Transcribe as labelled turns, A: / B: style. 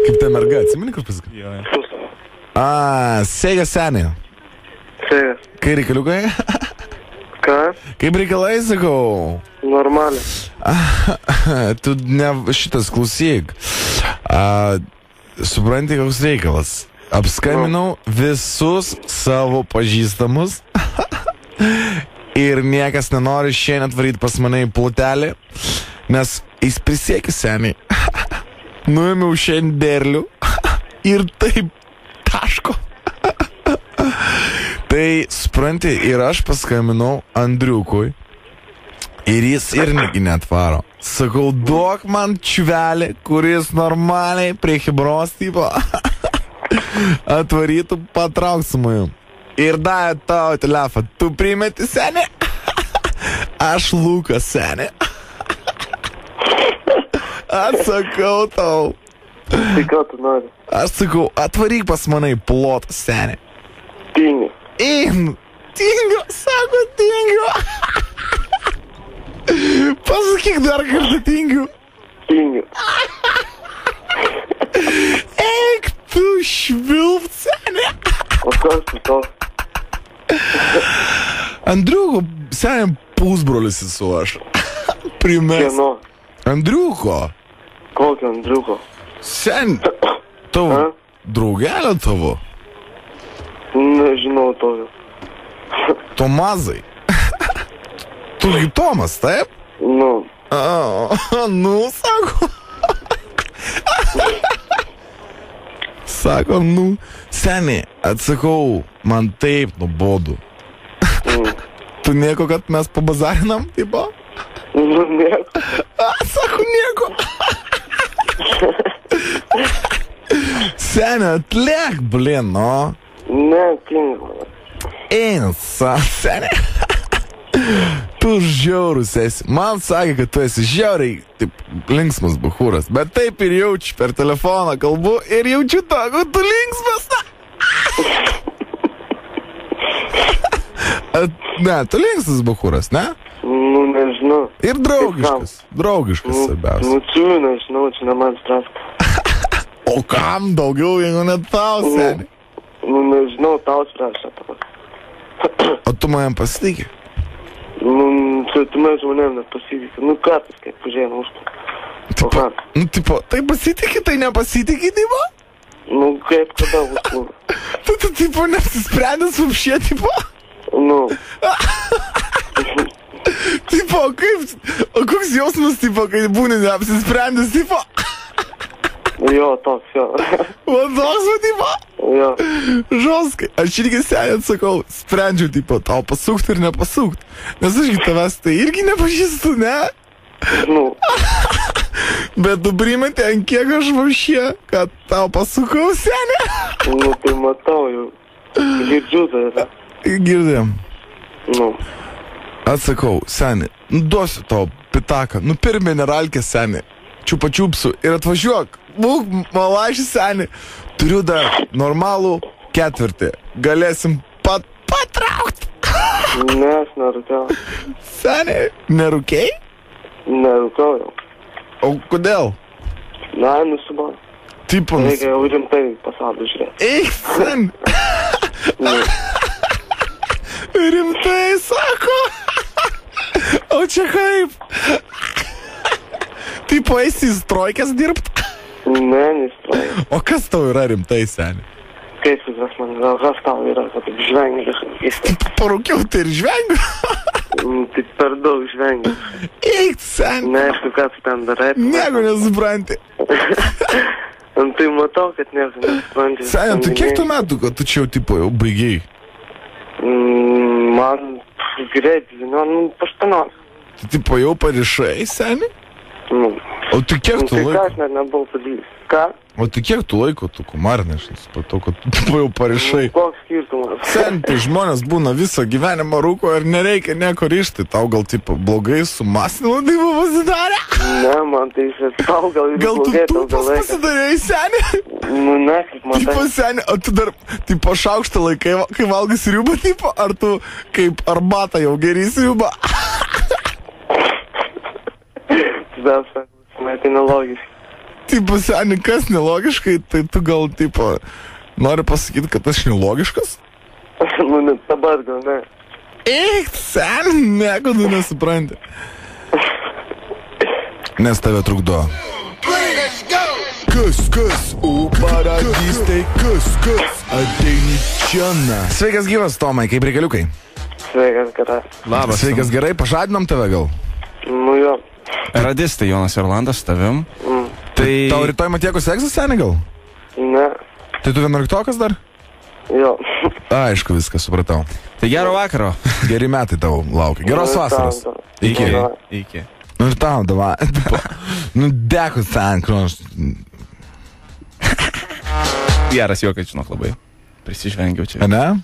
A: Kaip ta merga, atsimeni, kur pasakai? Sėja senė.
B: Sėja.
A: Kai reikaliukai?
B: Ką?
A: Kaip reikalai, sakau?
B: Normaliai.
A: Tu ne šitas klausyk. Supranti, koks reikalas. Apskambinau visus savo pažįstamus ir niekas nenori šiandien atvaryti pas mane į plotelį, nes jis prisiekė seniai. Nuėmiau šiandien derlių ir taip taško. Tai, supranti, ir aš paskambinau Andriukui ir jis ir negi netvaro. Sakau, duok man čiuvelį, kuris normaliai prie Hebros tipo atvarytų patraukt su manim. Ir davė tavo telefoną. Tu primeti, senė? Aš Lukas, senė. Atsakau tau.
B: Tai ką tu nori?
A: Aš sakau, atvaryk pas mane į plotą, senė.
B: Tingiu.
A: Tingiu, sako, tingiu. Pasakyk dar kartą tingiu.
B: Tingiu.
A: Eik tu švilpt, senė.
B: O kas tu to?
A: Andriuko, senė, pusbrolis esu aš. Primes.
B: Kieno?
A: Andriuko.
B: Kokio Andriuko?
A: Sen, tavo draugelio tavo.
B: Nežinau tokio.
A: Tomazai. Tu Tomas, taip?
B: Nu.
A: Nu, sako. Sako, nu, senė, atsakau, man taip nuobodu. Tu nieko, kad mes pabazarinam, tipo?
B: Nu, nieko.
A: Sako, nieko. Senė, atliek, blin, no.
B: Ne, tingiu.
A: Senė. Tu žiaurus esi. Man sakė, kad tu esi žiauriai, taip, linksmas bachūras. Bet taip ir jaučiu per telefoną kalbu ir jaučiu to, kad tu linksmas. Ne, tu linksmas bachūras, ne?
B: Nu, nežinau.
A: Ir draugiškas. Draugiškas, svarbiausia.
B: Nu, čia nežinau, čia ne man straska.
A: O kam daugiau, jeigu ne tau, senė?
B: Nu, nežinau, tau spręs šitą.
A: O tu manim pasitikė?
B: Nu, tu mes žmonėm nepasitikė. Nu, kartais, kaip pažiūrėjom užpą. O ką?
A: Nu, tipo, tai pasitikė, tai nepasitikė, tipo?
B: Nu, kaip kada užpūna.
A: Tu, tipo, neapsisprendęs vapšė, tipo?
B: Nu.
A: Tipo, kaip, o koks jausmas, tipo, kai būni neapsisprendęs, tipo?
B: Jo, toks, jo.
A: O toks, tipo?
B: Jo.
A: Žoskai. Aš irgi senė atsakau, sprendžiu, tipo, tau pasukt ir nepasukt. Nes ašgi tavęs tai irgi nepažįstu, ne?
B: Nu.
A: Bet tu primeti, ant kiek aš vapšė, kad tau pasukau, senė?
B: Nu, tai matau jau. Girdžiu tai.
A: Girdėjom.
B: Nu.
A: Atsakau, senė, duosiu tau pitaką, nupirk mineralkę, senė, čiupačiupsiu ir atvažiuok, būk malašį, senė, turiu dar normalų ketvirtį, galėsim patraukt.
B: Ne, aš nerūkiau.
A: Senė, nerūkiai?
B: Nerūkiau jau.
A: O kodėl?
B: Ne, nusibau.
A: Tipo,
B: Reikia jau rimtai pasaulį žiūrėti.
A: Eik, sen. Rimtai, sako. O čia kaip? Tipo, esi įstrojkęs dirbt?
B: Ne, neįstrojkęs.
A: O kas tau yra rimtai, seni?
B: Kaip kas man gal, kas tau yra, kad taip žvengia kažkas.
A: Parūkiau, tai ir žvengiu.
B: Tai per daug žvengia.
A: Eik, seni.
B: Neaišku, ką tu ten darai.
A: Nieko nesupranti.
B: Tai matau, kad nieko nesupranti.
A: Seni, tu kiek tu metų, kad tu čia jau, tipo, jau baigiai?
B: Man greitai, nu, 18.
A: Tu, tipo, jau parišai, seni?
B: Nu.
A: O tu kiek tu
B: Tai ką
A: laiko?
B: aš net nebuvau padarys. Ką?
A: O tu kiek tu laiko, tu kumarinai, aš nesupratau, kad tu, tipo, jau parišai.
B: Koks skirtumas?
A: Sen, tai žmonės būna visą gyvenimą rūko ir nereikia nieko ryšti. Tau gal, tipo, blogai su masiniu laidybu pasidarė?
B: Ne, man tai tau gal ir
A: Gal tu
B: blogai, tau
A: tūpas
B: laikas.
A: pasidarėjai, seni?
B: Nu, ne, kaip man
A: Tipo, seni, o tu dar, tipo, šaukštą laikai, kai valgai sriubą, tipo, ar tu kaip arbatą jau geri sriubą?
B: Dar, tai nelogiškai.
A: Tipo, seni, kas nelogiškai, tai tu gal, tipo, nori pasakyti, kad aš nelogiškas?
B: Nu, net dabar gal ne.
A: Eik, seni, nieko tu nesupranti. Nes tave trukdo. Kas, o paradystai, kas, ateini čiana. Sveikas gyvas, Tomai, kaip reikaliukai?
B: Sveikas, gerai.
C: Labas.
A: Sveikas gerai, pažadinom tave gal?
B: Nu jo.
C: Radistai Jonas Erlandas su tavim. Tai...
A: Tau rytoj Matiekos egzas, seni gal?
B: Ne.
A: Tai tu 11-okas dar?
B: Jo.
A: Aišku, viską supratau.
C: Tai gero vakaro.
A: Geri metai tau laukia. Geros vasaros. Iki.
C: Iki.
A: Nu ir tau, davai. Nu, dėkui, sen, kroš.
C: Geras juokas, žinok, labai. Prisižvengiau čia.
A: Ne?